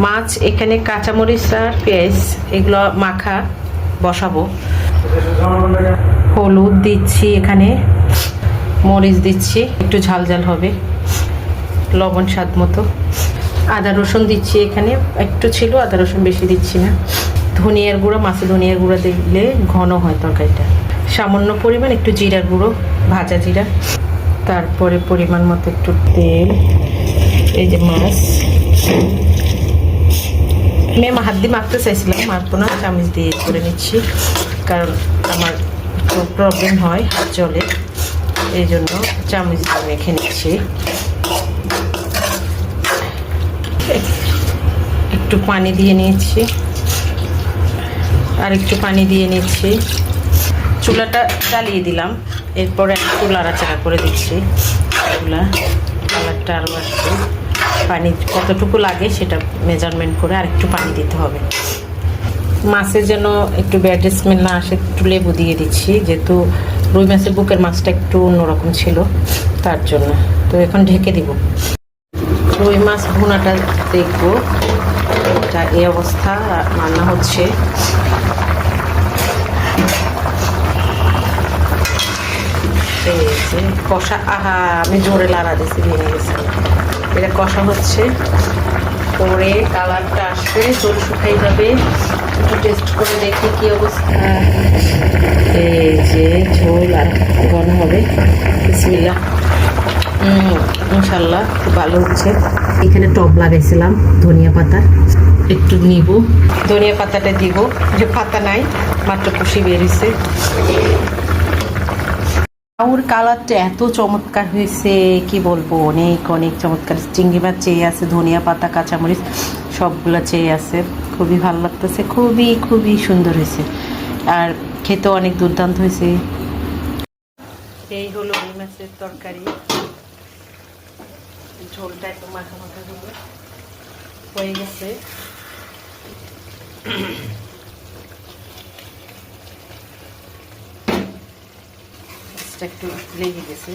মাছ এখানে কাঁচামরিচ আর পেঁয়াজ এগুলো মাখা বসাবো। হলুদ দিচ্ছি, এখানে মরিচ দিচ্ছি, একটু ঝাল ঝাল হবে, লবণ স্বাদ মতো। আদা রসুন দিচ্ছি, এখানে একটু ছিল, আদা রসুন বেশি দিচ্ছি না। ধনিয়ার গুঁড়ো, মাছে ধনিয়ার গুঁড়ো দিলে ঘন হয় তরকারিটা। সামান্য পরিমাণ একটু জিরার গুঁড়ো, ভাজা জিরা। তারপরে পরিমাণ মতো একটু তেল। এই যে মাছ, আমি হাত দিয়ে মাখতে চাইছিলাম, মাখবো না, চামচ দিয়ে করে নিচ্ছি, কারণ আমার একটু প্রবলেম হয় হাত জলে, এই জন্য চামচ দিয়ে মেখে নিচ্ছি। একটু পানি দিয়ে নিচ্ছি, আর একটু পানি দিয়ে নিচ্ছি। চুলাটা জ্বালিয়ে দিলাম, এরপরে একটু নাড়াচাড়া করে দিচ্ছি। এগুলা কালারটা আরও আসবে। পানি কতটুকু লাগে সেটা মেজারমেন্ট করে আর একটু পানি দিতে হবে। মাছের যেন একটু ব্যাড স্মেল না আসে, একটু লেবু দিয়ে দিচ্ছি, যেহেতু রুই মাছের বুকের মাছটা একটু অন্যরকম ছিল তার জন্য। তো এখন ঢেকে দিব। রুই মাছ ভুনাটা দেখবো, এটা এই অবস্থা রান্না হচ্ছে। এই যে কষা, আহা আমি জোরে লাড়া দিয়েছি, ভেঙে গেছে। এটা কষা হচ্ছে, পরে কালারটা আসবে, জল শুকাই যাবে। একটু টেস্ট করে দেখি কি অবস্থা। এই যে ঝোল আর ঘন হবে। বিসমিল্লাহ। ইনশাল্লাহ খুব ভালো হচ্ছে। এখানে টপ লাগাইছিলাম ধনিয়া পাতা, একটু নিব, ধনিয়া পাতাটা দিব, যে পাতা নাই, মাত্র কুশি বেরিয়েছে। ওর কালারটা এত চমৎকার হয়েছে, কি বলবো, অনেক অনেক চমৎকার। চিংড়ি মাছ চেয়ে আছে, ধনিয়া পাতা, কাঁচামরিচ সবগুলো চেয়ে আছে। খুবই ভালো লাগতেছে, খুবই খুবই সুন্দর হয়েছে, আর খেতেও অনেক দুর্দান্ত হয়েছে। এই হলো রুই মাছের তরকারি। ঝোলটা একটু মাখা মাখা হয়ে গেছে। একটু লেগে গেছে।